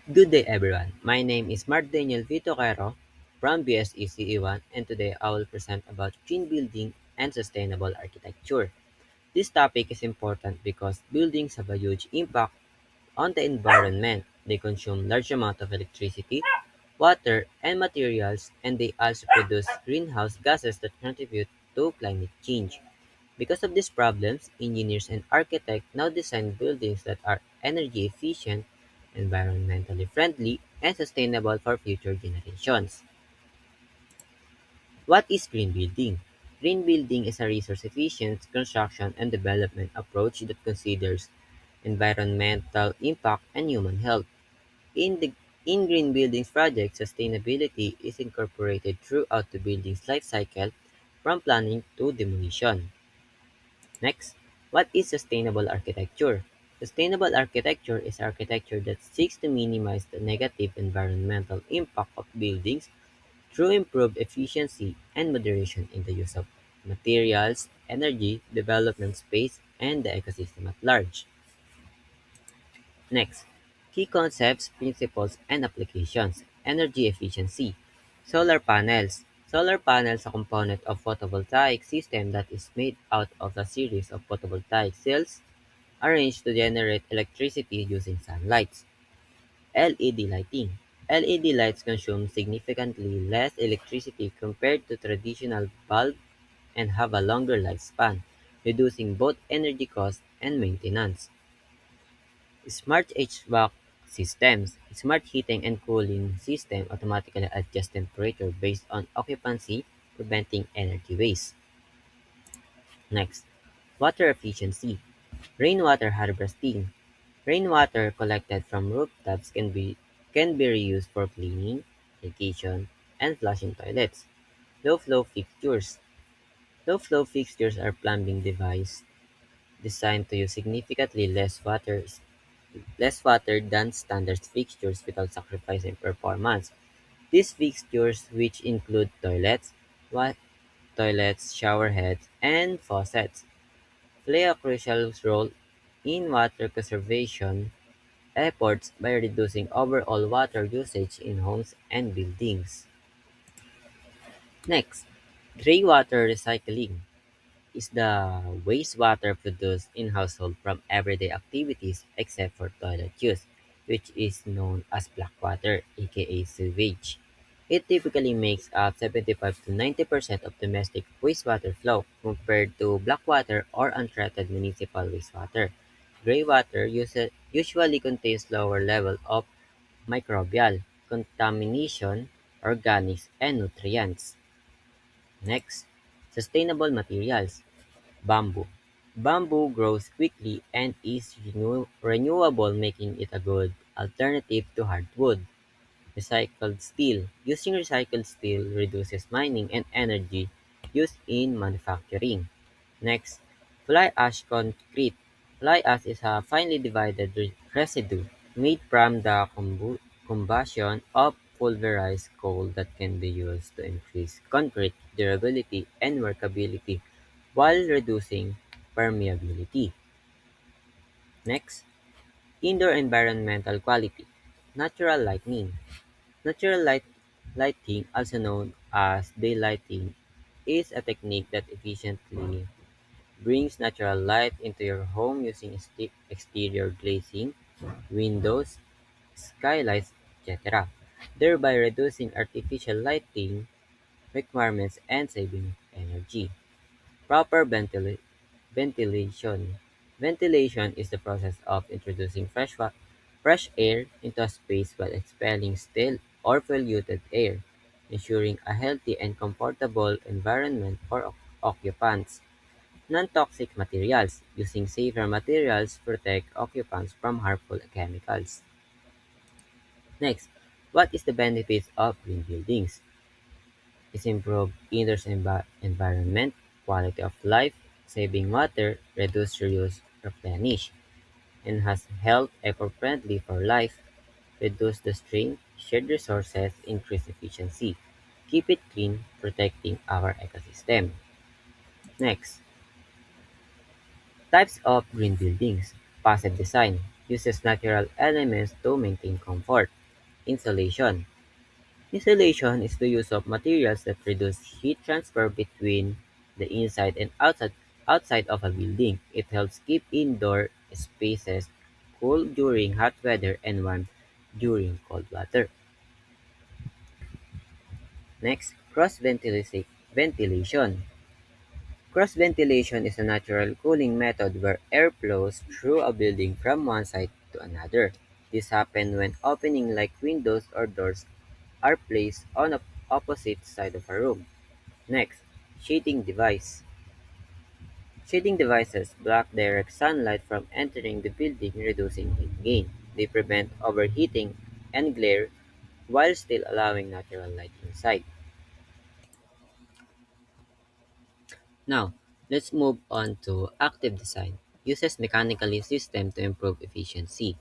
Good day everyone. My name is Mark Daniel Vitoquero from BSECE1 and today I will present about green building and sustainable architecture. This topic is important because buildings have a huge impact on the environment. They consume large amount of electricity, water, and materials, and they also produce greenhouse gases that contribute to climate change. Because of these problems, engineers and architects now design buildings that are energy efficient, environmentally friendly, and sustainable for future generations. What is green building? Green building is a resource efficient construction and development approach that considers environmental impact and human health. In the in green buildings projects, sustainability is incorporated throughout the building's life cycle from planning to demolition. Next, what is sustainable architecture? Sustainable architecture is architecture that seeks to minimize the negative environmental impact of buildings through improved efficiency and moderation in the use of materials, energy, development space, and the ecosystem at large. Next, key concepts, principles, and applications. Energy efficiency. Solar panels. Solar panels are a component of photovoltaic system that is made out of a series of photovoltaic cells arranged to generate electricity using sunlight. LED lighting. LED lights consume significantly less electricity compared to traditional bulbs and have a longer lifespan, reducing both energy cost and maintenance. Smart HVAC systems. Smart heating and cooling system automatically adjust temperature based on occupancy, preventing energy waste. Next, water efficiency. Rainwater harvesting. Rainwater collected from rooftops can be reused for cleaning, irrigation, and flushing toilets. Low flow fixtures. Low flow fixtures are plumbing devices designed to use significantly less water than standard fixtures without sacrificing performance. These fixtures, which include toilets, shower heads, and faucets, play a crucial role in water conservation efforts by reducing overall water usage in homes and buildings. Next, greywater recycling is the wastewater produced in household from everyday activities except for toilet use, which is known as black water, aka sewage. It typically makes up 75 to 90% of domestic wastewater flow compared to black water or untreated municipal wastewater. Gray water usually contains lower level of microbial contamination, organics, and nutrients. Next, sustainable materials. Bamboo. Bamboo grows quickly and is renewable, making it a good alternative to hardwood. Recycled steel. Using recycled steel reduces mining and energy used in manufacturing. Next, fly ash concrete. Fly ash is a finely divided residue made from the combustion of pulverized coal that can be used to increase concrete durability and workability while reducing permeability. Next, indoor environmental quality. Natural lighting. Lighting, also known as daylighting, is a technique that efficiently brings natural light into your home using exterior glazing, windows, skylights, etc., thereby reducing artificial lighting requirements and saving energy. Proper ventilation. Ventilation is the process of introducing fresh air into a space while expelling stale or polluted air, ensuring a healthy and comfortable environment for occupants. Non-toxic materials. Using safer materials protect occupants from harmful chemicals. Next, what is the benefits of green buildings? It improves indoor environment, quality of life, saving water, reduce reuse, replenish, enhance health, eco-friendly for life, reduce the strain, shared resources, increase efficiency, keep it clean, protecting our ecosystem. Next, types of green buildings. Passive design. Uses natural elements to maintain comfort. Insulation. Insulation is the use of materials that reduce heat transfer between the inside and outside of a building. It helps keep indoor spaces cool during hot weather and warm during cold weather. Next, ventilation. Cross ventilation is a natural cooling method where air flows through a building from one side to another. This happens when opening like windows or doors are placed on the opposite side of a room. Next, shading device. Shading devices block direct sunlight from entering the building, reducing heat gain. They prevent overheating and glare while still allowing natural light inside. Now, let's move on to active design. Uses mechanical system to improve efficiency.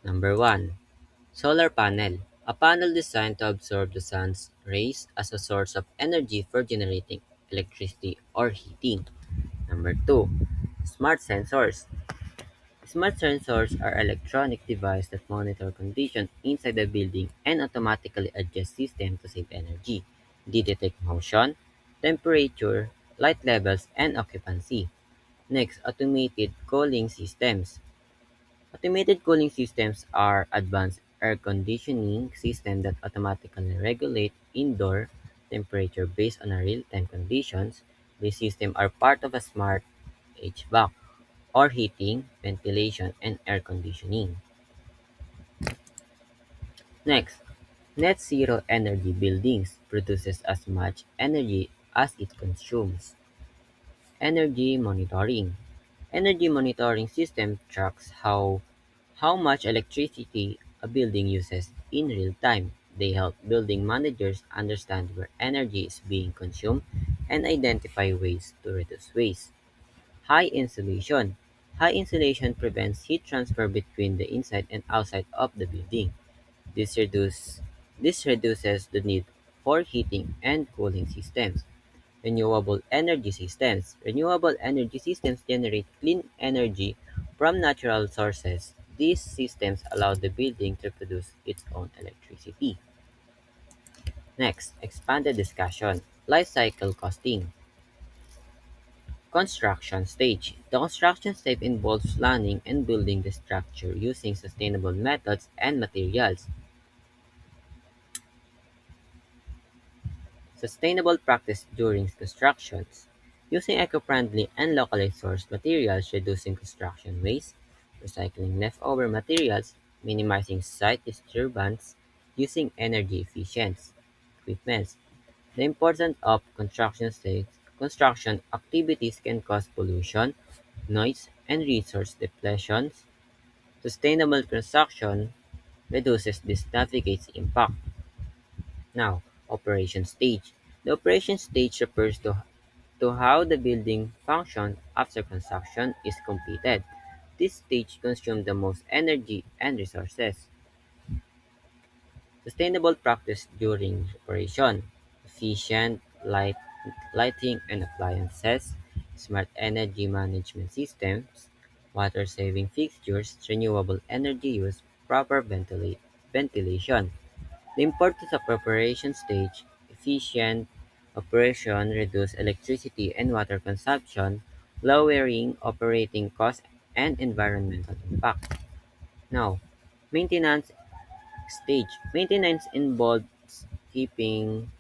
Number 1. Solar panel. A panel designed to absorb the sun's rays as a source of energy for generating electricity or heating. Number 2. Smart sensors. Smart sensors are electronic devices that monitor conditions inside the building and automatically adjust systems to save energy. They detect motion, temperature, light levels, and occupancy. Next, automated cooling systems. Automated cooling systems are advanced air conditioning systems that automatically regulate indoor temperature based on a real-time conditions. These systems are part of a smart HVAC or heating, ventilation, and air conditioning. Next, net zero energy buildings produces as much energy as it consumes. Energy monitoring. Energy monitoring system tracks how much electricity a building uses in real time. They help building managers understand where energy is being consumed and identify ways to reduce waste. High insulation. High insulation prevents heat transfer between the inside and outside of the building. This reduce this reduces the need for heating and cooling systems. Renewable energy systems. Renewable energy systems generate clean energy from natural sources. These systems allow the building to produce its own electricity. Next, expanded discussion. Life cycle costing. Construction stage. The construction stage involves planning and building the structure using sustainable methods and materials. Sustainable practice during constructions. Using eco-friendly and locally sourced materials, reducing construction waste, recycling leftover materials, minimizing site disturbance, using energy efficient equipment. The importance of construction activities can cause pollution, noise, and resource depletion. Sustainable construction reduces this navigates impact. Now, operation stage. The operation stage refers to how the building functions after construction is completed. This stage consumes the most energy and resources. Sustainable practice during operation. Efficient lighting and appliances, smart energy management systems, water-saving fixtures, renewable energy use, proper ventilation. The importance of operation stage: efficient operation reduces electricity and water consumption, lowering operating costs and environmental impact. Now, maintenance stage. Maintenance involves keeping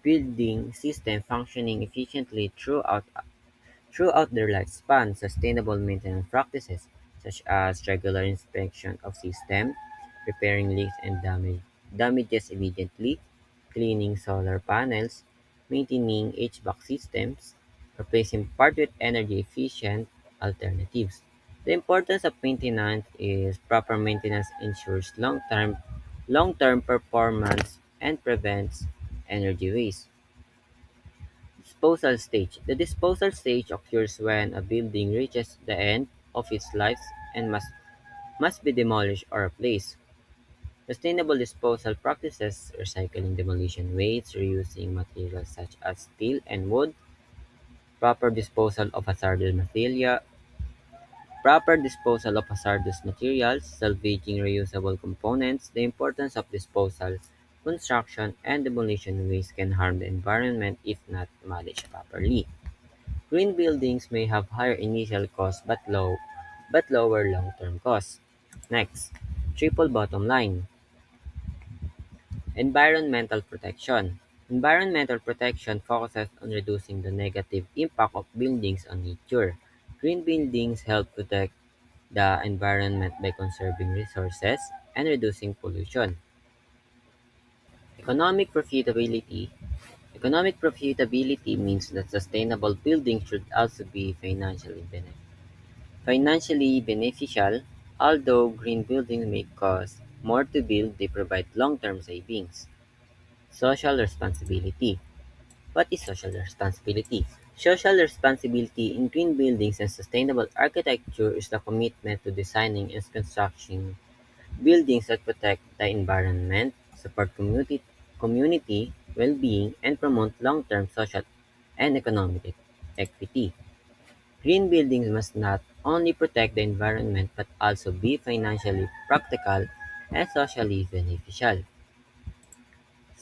building systems functioning efficiently throughout their lifespan. Sustainable maintenance practices, such as regular inspection of systems, repairing leaks and damages immediately, cleaning solar panels, maintaining HVAC systems, replacing parts with energy-efficient alternatives. The importance of maintenance is proper maintenance ensures long-term performance and prevents energy waste. Disposal stage. The disposal stage occurs when a building reaches the end of its life and must be demolished or replaced. Sustainable disposal practices, recycling demolition waste, reusing materials such as steel and wood, proper disposal of hazardous Proper disposal of hazardous materials, salvaging reusable components, the importance of disposal, construction, and demolition waste can harm the environment if not managed properly. Green buildings may have higher initial costs but lower long-term costs. Next, triple bottom line. Environmental protection. Environmental protection focuses on reducing the negative impact of buildings on nature. Green buildings help protect the environment by conserving resources and reducing pollution. Economic profitability. Economic profitability means that sustainable buildings should also be financially beneficial. Although green buildings may cost more to build, they provide long-term savings. Social responsibility. What is social responsibility? Social responsibility in green buildings and sustainable architecture is the commitment to designing and constructing buildings that protect the environment, support community well-being, and promote long-term social and economic equity. Green buildings must not only protect the environment but also be financially practical and socially beneficial.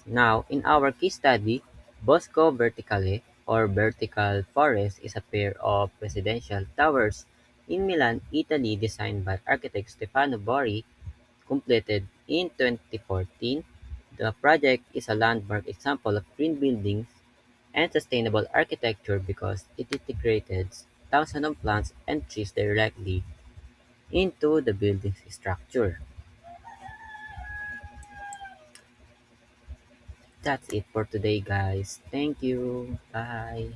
Now, in our case study, Bosco Verticale or Vertical Forest is a pair of residential towers in Milan, Italy designed by architect Stefano Bori, completed in 2014. The project is a landmark example of green buildings and sustainable architecture because it integrated thousands of plants and trees directly into the building's structure. That's it for today, guys. Thank you. Bye.